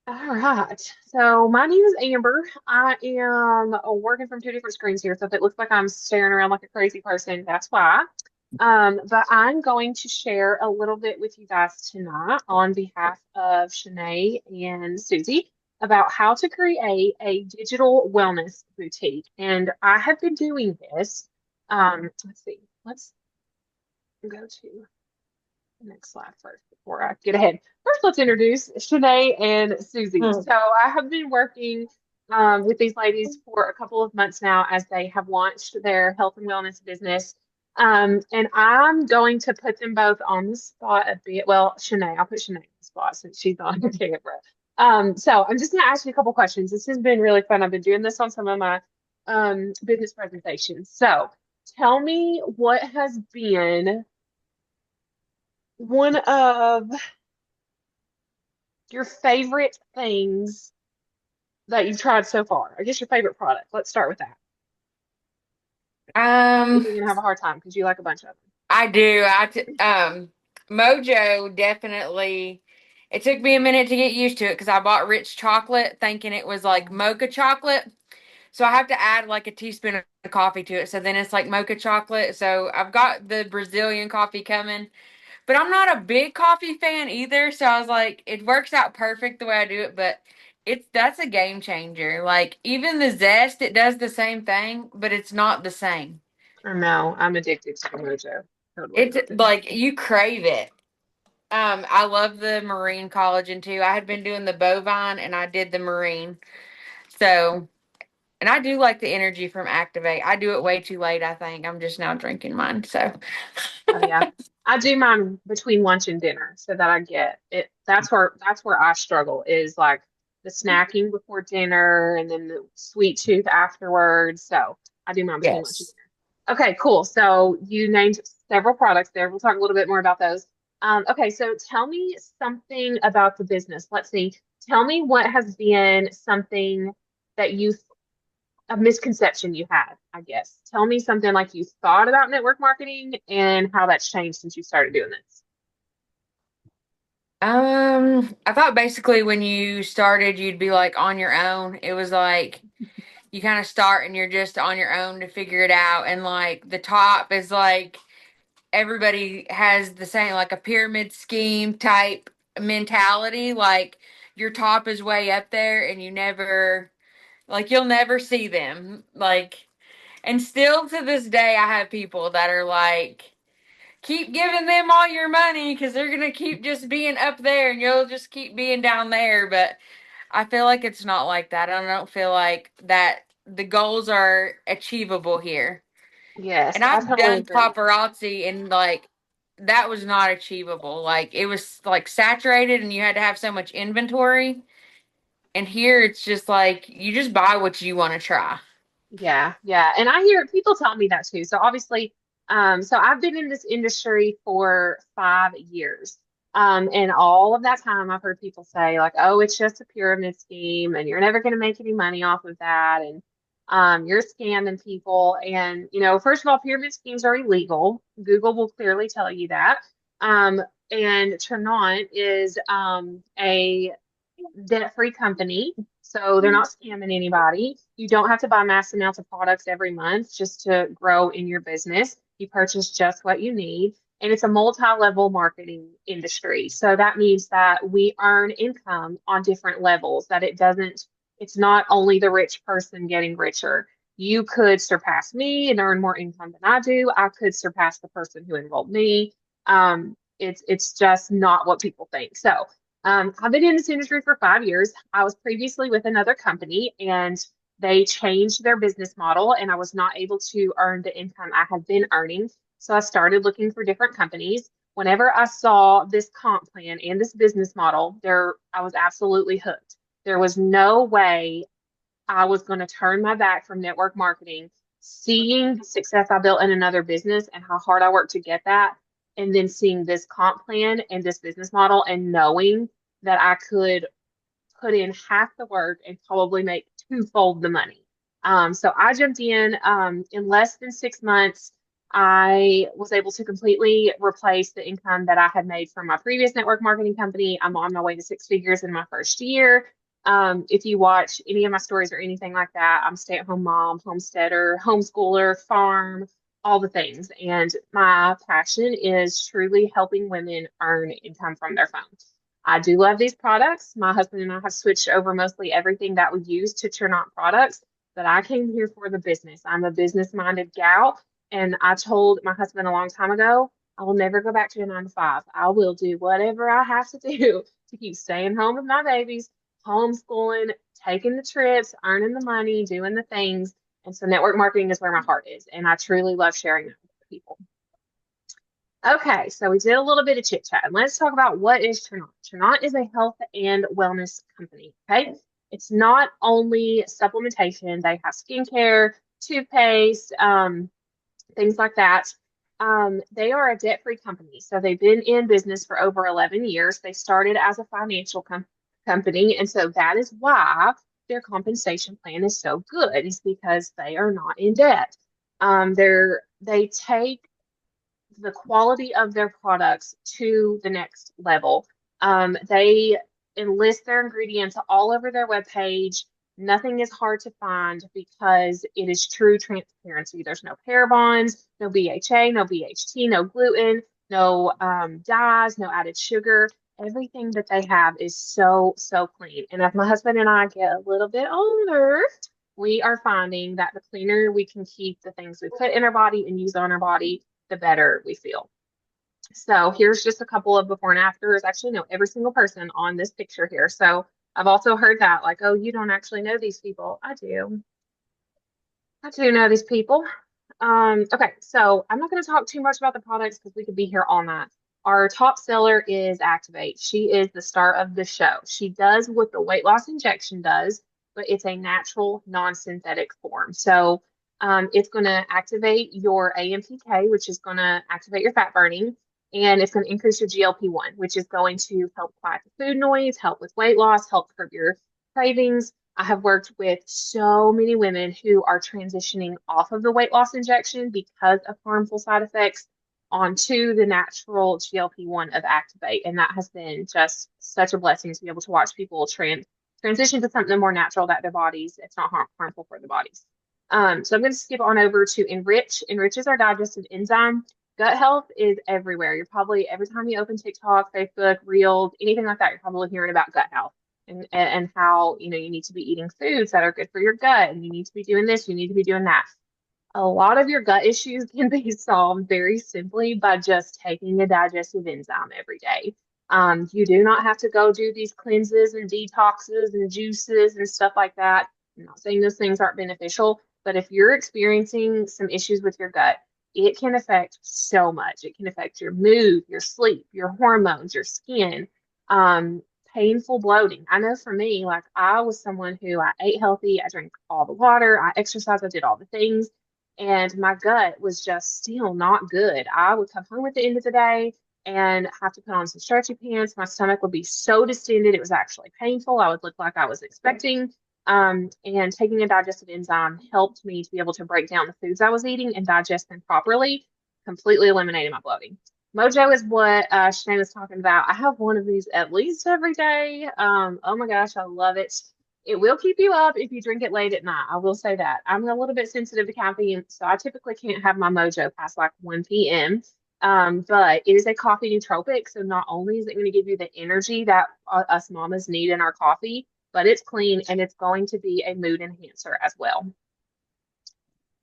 All right. So my name is Amber. I am working from two different screens here. So if it looks like I'm staring around like a crazy person, that's why. But I'm going to share a little bit with you guys tonight on behalf of Chanae and Susie about how to create a digital wellness boutique. And I have been doing this. Let's see. Let's go to next slide first before I get ahead. First, let's introduce Chanae and Susie. Hmm. So I have been working with these ladies for a couple of months now as they have launched their health and wellness business. And I'm going to put them both on the spot a bit. Well, Chanae, I'll put Chanae on the spot since she's on the camera. So I'm just going to ask you a couple questions. This has been really fun. I've been doing this on some of my business presentations. So tell me what has been one of your favorite things that you've tried so far? I guess your favorite product. Let's start with that. Um, You're gonna have a hard time because you like a bunch of them. I do. Mojo definitely. It took me a minute to get used to it because I bought rich chocolate thinking it was like mocha chocolate. So I have to add like a teaspoon of coffee to it. So then it's like mocha chocolate. So I've got the Brazilian coffee coming, but I'm not a big coffee fan either. So I was like, it works out perfect the way I do it, but that's a game changer. Like even the zest, it does the same thing, but it's not the same. I know I'm addicted to Mojo. Totally It's addicted. like you crave it. I love the marine collagen too. I had been doing the bovine and I did the marine. So, and I do like the energy from Activate. I do it way too late, I think. I'm just now drinking mine. So, Oh yeah. I do mine between lunch and dinner so that I get it. That's where I struggle is like the snacking before dinner and then the sweet tooth afterwards. So I do mine between lunch and yes. dinner. Okay, cool. So you named several products there. We'll talk a little bit more about those. Okay, so tell me something about the business. Let's see. Tell me what has been something that you a misconception you had, I guess. Tell me something like you thought about network marketing and how that's changed since you started doing this. I thought basically when you started, you'd be like on your own. It was like you kind of start and you're just on your own to figure it out. And like the top is like everybody has the same, like a pyramid scheme type mentality. Like your top is way up there and you'll never see them. Like, and still to this day, I have people that are like, keep giving them all your money because they're going to keep just being up there and you'll just keep being down there. But I feel like it's not like that. I don't feel like that the goals are achievable here. Yes, And I I've totally done agree. paparazzi and like that was not achievable. Like it was like saturated and you had to have so much inventory. And here it's just like you just buy what you want to try. Yeah, yeah. And I hear people tell me that too. So obviously, so I've been in this industry for 5 years. And all of that time I've heard people say like, oh, it's just a pyramid scheme and you're never going to make any money off of that. And you're scamming people. And, first of all, pyramid schemes are illegal. Google will clearly tell you that. Um, and Chanae is a debt-free company. So they're not scamming anybody. You don't have to buy mass amounts of products every month just to grow in your business. You purchase just what you need. And it's a multi-level marketing industry. So that means that we earn income on different levels, that it's not only the rich person getting richer. You could surpass me and earn more income than I do. I could surpass the person who enrolled me. It's just not what people think. So I've been in this industry for 5 years. I was previously with another company and they changed their business model, and I was not able to earn the income I had been earning. So I started looking for different companies. Whenever I saw this comp plan and this business model, I was absolutely hooked. There was no way I was going to turn my back from network marketing, seeing the success I built in another business and how hard I worked to get that, and then seeing this comp plan and this business model and knowing that I could put in half the work and probably make twofold the money. So I jumped in less than 6 months. I was able to completely replace the income that I had made from my previous network marketing company. I'm on my way to six figures in my first year. If you watch any of my stories or anything like that, I'm stay-at-home mom, homesteader, homeschooler, farm, all the things. And my passion is truly helping women earn income from their phone. I do love these products. My husband and I have switched over mostly everything that we use to turn on products, but I came here for the business. I'm a business-minded gal, and I told my husband a long time ago, I will never go back to a 9 to 5. I will do whatever I have to do to keep staying home with my babies, homeschooling, taking the trips, earning the money, doing the things. And so network marketing is where my heart is. And I truly love sharing that with people. Okay, so we did a little bit of chit chat, and let's talk about what is Chanae. Chanae is a health and wellness company. Okay, it's not only supplementation; they have skincare, toothpaste, things like that. They are a debt-free company, so they've been in business for over 11 years. They started as a financial company, and so that is why their compensation plan is so good. Is because they are not in debt. They take the quality of their products to the next level. They enlist their ingredients all over their webpage. Nothing is hard to find because it is true transparency. There's no parabens, no BHA, no BHT, no gluten, no dyes, no added sugar. Everything that they have is so, so clean. And as my husband and I get a little bit older, we are finding that the cleaner we can keep the things we put in our body and use on our body, the better we feel. So here's just a couple of before and afters. Actually, no, every single person on this picture here. So I've also heard that, like, oh, you don't actually know these people. I do. I do know these people. Okay, so I'm not going to talk too much about the products because we could be here all night. Our top seller is Activate. She is the star of the show. She does what the weight loss injection does, but it's a natural, non-synthetic form. So it's going to activate your AMPK, which is going to activate your fat burning, and it's going to increase your GLP-1, which is going to help quiet the food noise, help with weight loss, help curb your cravings. I have worked with so many women who are transitioning off of the weight loss injection because of harmful side effects onto the natural GLP-1 of Activate. And that has been just such a blessing to be able to watch people transition to something more natural that their bodies, it's not harmful for their bodies. So I'm going to skip on over to Enrich. Enrich is our digestive enzyme. Gut health is everywhere. You're probably, every time you open TikTok, Facebook, Reels, anything like that, you're probably hearing about gut health and how, you know, you need to be eating foods that are good for your gut, and you need to be doing this, you need to be doing that. A lot of your gut issues can be solved very simply by just taking a digestive enzyme every day. You do not have to go do these cleanses and detoxes and juices and stuff like that. I'm not saying those things aren't beneficial, but if you're experiencing some issues with your gut, it can affect so much. It can affect your mood, your sleep, your hormones, your skin, um, painful bloating. I know for me, like I was someone who I ate healthy, I drank all the water, I exercised, I did all the things, and my gut was just still not good. I would come home at the end of the day and have to put on some stretchy pants. My stomach would be so distended, it was actually painful. I would look like I was expecting. And taking a digestive enzyme helped me to be able to break down the foods I was eating and digest them properly, completely eliminating my bloating. Mojo is what Chanae was talking about. I have one of these at least every day. Oh my gosh, I love it. It will keep you up if you drink it late at night. I will say that. I'm a little bit sensitive to caffeine, so I typically can't have my Mojo past like 1 p.m. But it is a coffee nootropic, so not only is it going to give you the energy that us mamas need in our coffee, but it's clean and it's going to be a mood enhancer as well.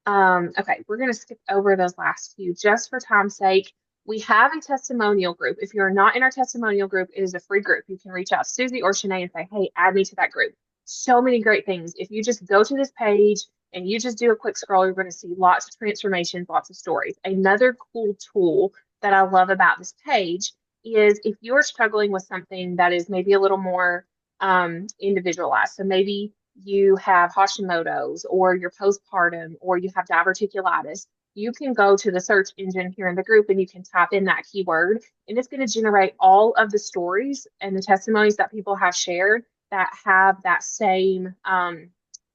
Okay, we're going to skip over those last few just for time's sake. We have a testimonial group. If you're not in our testimonial group, it is a free group. You can reach out to Suzie or Chanae and say, hey, add me to that group. So many great things. If you just go to this page and you just do a quick scroll, you're going to see lots of transformations, lots of stories. Another cool tool that I love about this page is if you're struggling with something that is maybe a little more individualized. So maybe you have Hashimoto's or you're postpartum or you have diverticulitis, you can go to the search engine here in the group and you can type in that keyword, and it's going to generate all of the stories and the testimonies that people have shared that have that same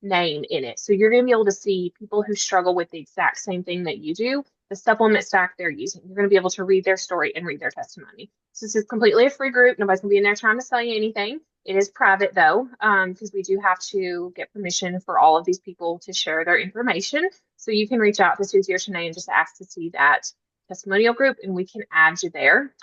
name in it. So you're going to be able to see people who struggle with the exact same thing that you do, the supplement stack they're using. You're going to be able to read their story and read their testimony. So this is completely a free group. Nobody's going to be in there trying to sell you anything. It is private though, because we do have to get permission for all of these people to share their information. So you can reach out to Suzie or Chanae and just ask to see that testimonial group, and we can add you there.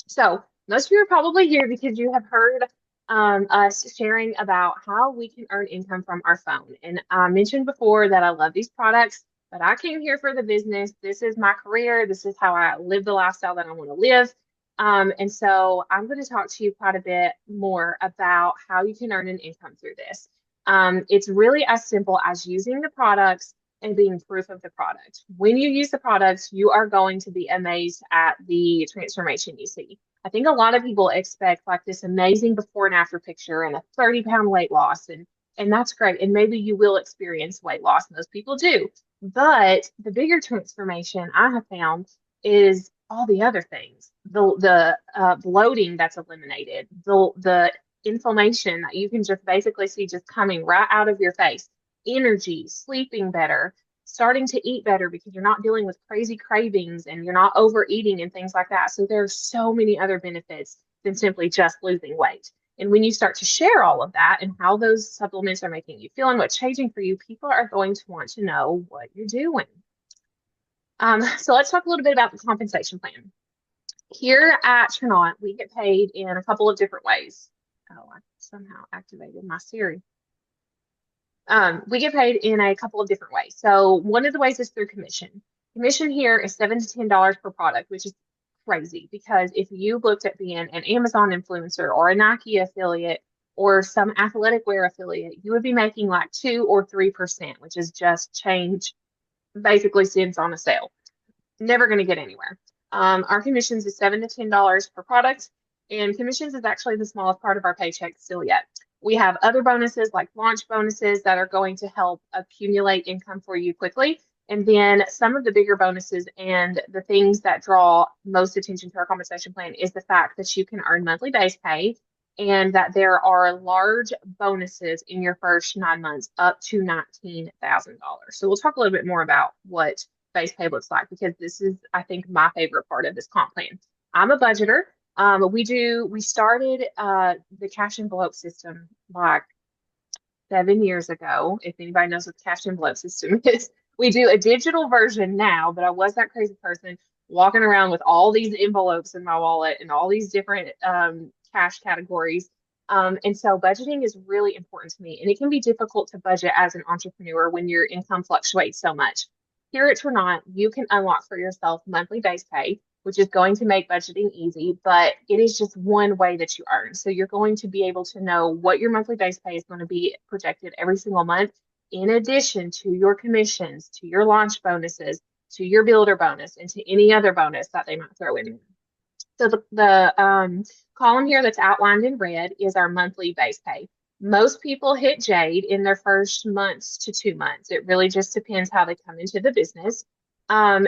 So most of you are probably here because you have heard us sharing about how we can earn income from our phone. And I mentioned before that I love these products, but I came here for the business. This is my career. This is how I live the lifestyle that I want to live. And so I'm going to talk to you quite a bit more about how you can earn an income through this. It's really as simple as using the products and being proof of the product. When you use the products, you are going to be amazed at the transformation you see. I think a lot of people expect like this amazing before and after picture and a 30-pound weight loss, and that's great. And maybe you will experience weight loss, most people do. But the bigger transformation I have found is all the other things, the bloating that's eliminated, the inflammation that you can just basically see just coming right out of your face, energy, sleeping better, starting to eat better because you're not dealing with crazy cravings and you're not overeating and things like that. So there's so many other benefits than simply just losing weight. And when you start to share all of that and how those supplements are making you feel and what's changing for you, people are going to want to know what you're doing. So let's talk a little bit about the compensation plan. Here at Chanae, we get paid in a couple of different ways. Oh, I somehow activated my Siri. We get paid in a couple of different ways. So one of the ways is through commission. Commission here is $7 to $10 per product, which is crazy because if you looked at being an Amazon influencer or a Nike affiliate or some athletic wear affiliate, you would be making like 2 or 3%, which is just change, basically cents on a sale. Never going to get anywhere. Our commissions is $7 to $10 per product, and commissions is actually the smallest part of our paycheck still yet. We have other bonuses like launch bonuses that are going to help accumulate income for you quickly. And then some of the bigger bonuses and the things that draw most attention to our compensation plan is the fact that you can earn monthly base pay and that there are large bonuses in your first 9 months up to $19,000. So we'll talk a little bit more about what base pay looks like because this is, I think, my favorite part of this comp plan. I'm a budgeter. We started the cash envelope system like 7 years ago. If anybody knows what the cash envelope system is, we do a digital version now, but I was that crazy person walking around with all these envelopes in my wallet and all these different cash categories. And so budgeting is really important to me, and it can be difficult to budget as an entrepreneur when your income fluctuates so much. Here at Trinont, you can unlock for yourself monthly base pay, which is going to make budgeting easy, but it is just one way that you earn. So you're going to be able to know what your monthly base pay is going to be projected every single month, in addition to your commissions, to your launch bonuses, to your builder bonus, and to any other bonus that they might throw in. So the column here that's outlined in red is our monthly base pay. Most people hit Jade in their first months to 2 months. It really just depends how they come into the business.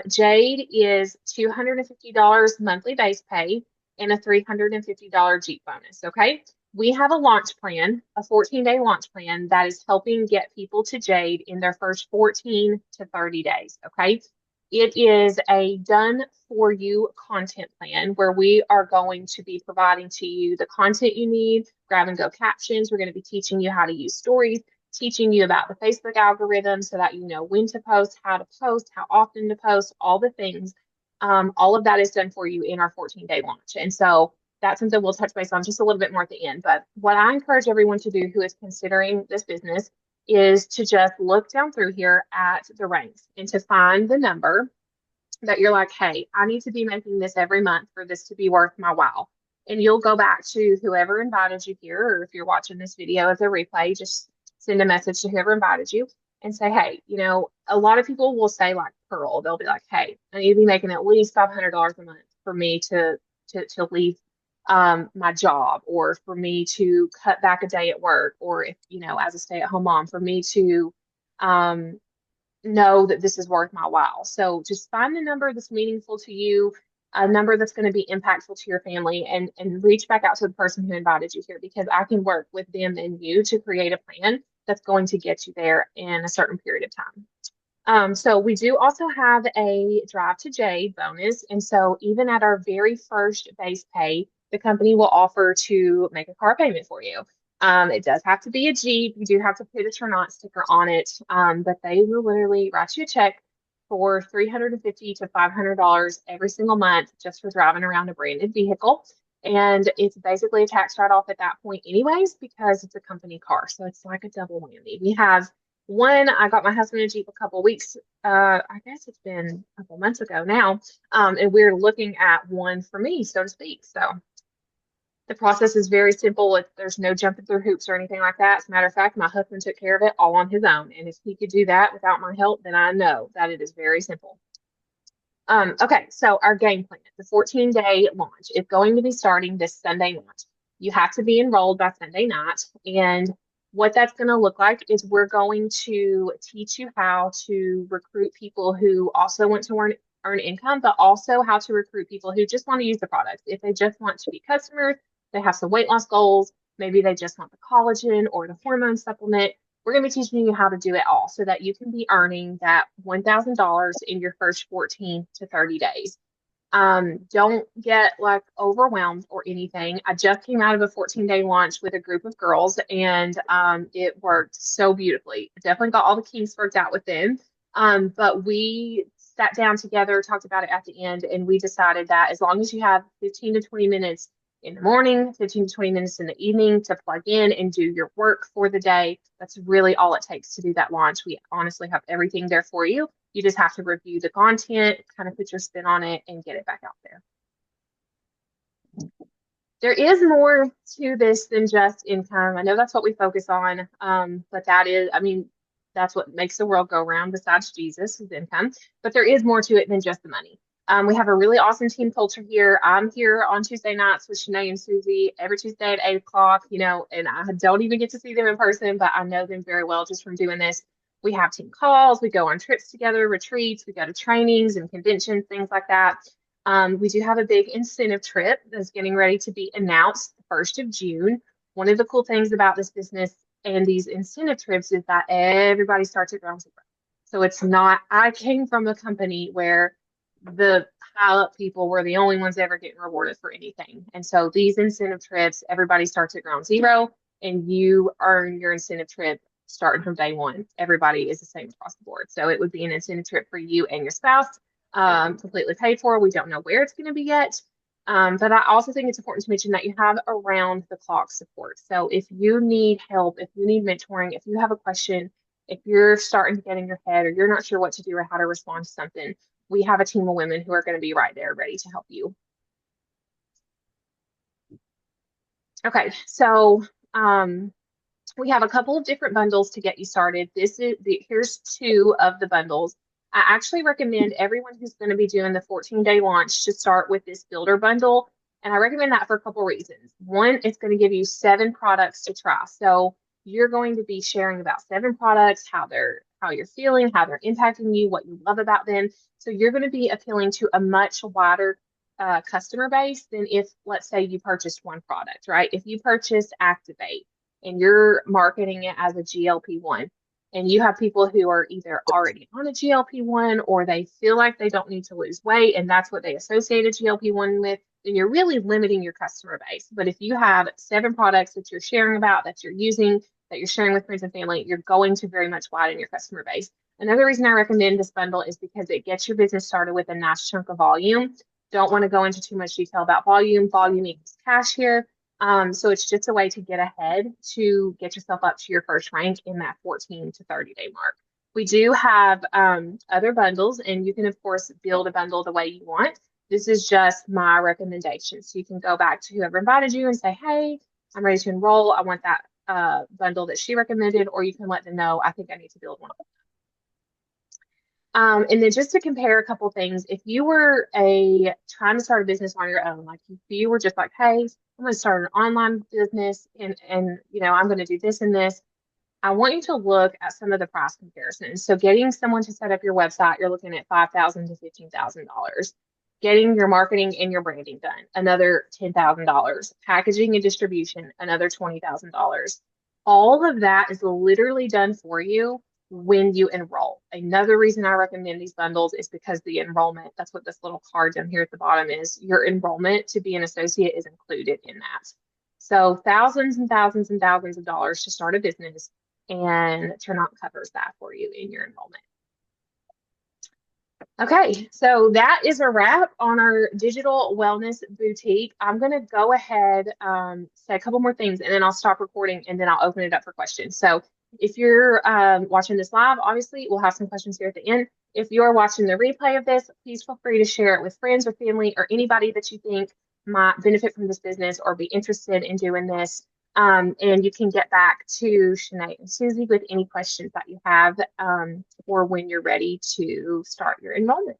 Jade is $250 monthly base pay and a $350 Jeep bonus. Okay. We have a launch plan, a 14-day launch plan that is helping get people to Jade in their first 14 to 30 days. Okay. It is a done for you content plan where we are going to be providing to you the content you need, grab and go captions. We're going to be teaching you how to use stories, teaching you about the Facebook algorithm so that you know when to post, how often to post, all the things. All of that is done for you in our 14-day launch. And so that's something we'll touch base on just a little bit more at the end. But what I encourage everyone to do who is considering this business is to just look down through here at the ranks and to find the number that you're like, hey, I need to be making this every month for this to be worth my while. And you'll go back to whoever invited you here, or if you're watching this video as a replay, just send a message to whoever invited you and say, hey, a lot of people will say like Pearl, they'll be like, hey, I need to be making at least $500 a month for me to leave my job, or for me to cut back a day at work, or if, as a stay-at-home mom, for me to know that this is worth my while. So just find the number that's meaningful to you, a number that's going to be impactful to your family, and reach back out to the person who invited you here, because I can work with them and you to create a plan that's going to get you there in a certain period of time. So we do also have a Drive to J bonus. And so even at our very first base pay, the company will offer to make a car payment for you. It does have to be a Jeep. You do have to put a turn on sticker on it. But they will literally write you a check for $350 to $500 every single month just for driving around a branded vehicle. And it's basically a tax write-off at that point anyways, because it's a company car. So it's like a double whammy. We have one, I got my husband a Jeep a couple weeks, I guess it's been a couple months ago now. And we're looking at one for me, so to speak. So the process is very simple. There's no jumping through hoops or anything like that. As a matter of fact, my husband took care of it all on his own. And if he could do that without my help, then I know that it is very simple. Okay, so our game plan, the 14-day launch is going to be starting this Sunday night. You have to be enrolled by Sunday night. And what that's going to look like is we're going to teach you how to recruit people who also want to earn income, but also how to recruit people who just want to use the product. If they just want to be customers, they have some weight loss goals, maybe they just want the collagen or the hormone supplement. We're going to be teaching you how to do it all so that you can be earning that $1,000 in your first 14 to 30 days. Don't get like overwhelmed or anything. I just came out of a 14-day launch with a group of girls and it worked so beautifully. Definitely got all the kinks worked out with them. But we sat down together, talked about it at the end, and we decided that as long as you have 15 to 20 minutes in the morning, 15 to 20 minutes in the evening to plug in and do your work for the day, that's really all it takes to do that launch. We honestly have everything there for you. You just have to review the content, kind of put your spin on it, and get it back out there. There is more to this than just income. I know that's what we focus on, but that is, I mean, that's what makes the world go round besides Jesus, is income. But there is more to it than just the money. We have a really awesome team culture here. I'm here on Tuesday nights with Chanae and Suzie every Tuesday at 8 o'clock, and I don't even get to see them in person, but I know them very well just from doing this. We have team calls, we go on trips together, retreats, we go to trainings and conventions, things like that. We do have a big incentive trip that's getting ready to be announced the 1st of June. One of the cool things about this business and these incentive trips is that everybody starts at ground zero. So it's not, I came from a company where the high up people were the only ones ever getting rewarded for anything. And so these incentive trips, everybody starts at ground zero and you earn your incentive trip starting from day one. Everybody is the same across the board. So it would be an incentive trip for you and your spouse, completely paid for. We don't know where it's going to be yet. But I also think it's important to mention that you have around the clock support. So if you need help, if you need mentoring, if you have a question, if you're starting to get in your head or you're not sure what to do or how to respond to something, we have a team of women who are going to be right there ready to help you. Okay, so we have a couple of different bundles to get you started. Here's two of the bundles. I actually recommend everyone who's going to be doing the 14-day launch to start with this builder bundle. And I recommend that for a couple reasons. One, it's going to give you 7 products to try. So you're going to be sharing about 7 products, how you're feeling, how they're impacting you, what you love about them. So you're going to be appealing to a much wider customer base than if, let's say, you purchased one product, right? If you purchased Activate and you're marketing it as a GLP-1, and you have people who are either already on a GLP-1 or they feel like they don't need to lose weight and that's what they associate a GLP-1 with, then you're really limiting your customer base. But if you have 7 products that you're sharing about, that you're using, that you're sharing with friends and family, you're going to very much widen your customer base. Another reason I recommend this bundle is because it gets your business started with a nice chunk of volume. Don't want to go into too much detail about volume. Volume equals cash here. So it's just a way to get ahead to get yourself up to your first rank in that 14 to 30-day mark. We do have other bundles, and you can, of course, build a bundle the way you want. This is just my recommendation. So you can go back to whoever invited you and say, hey, I'm ready to enroll. I want that bundle that she recommended, or you can let them know, I think I need to build one. And then just to compare a couple things, if you were trying to start a business on your own, like if you were just like, hey, I'm going to start an online business and I'm going to do this and this, I want you to look at some of the price comparisons. So getting someone to set up your website, you're looking at $5,000 to $15,000. Getting your marketing and your branding done, another $10,000. Packaging and distribution, another $20,000. All of that is literally done for you when you enroll. Another reason I recommend these bundles is because the enrollment, that's what this little card down here at the bottom is, your enrollment to be an associate is included in that. So thousands and thousands and thousands of dollars to start a business, and Turnout covers that for you in your enrollment. Okay, so that is a wrap on our digital wellness boutique. I'm going to go ahead, say a couple more things, and then I'll stop recording, and then I'll open it up for questions. So if you're watching this live, obviously, we'll have some questions here at the end. If you're watching the replay of this, please feel free to share it with friends or family or anybody that you think might benefit from this business or be interested in doing this. And you can get back to Chanae and Suzie with any questions that you have or when you're ready to start your enrollment.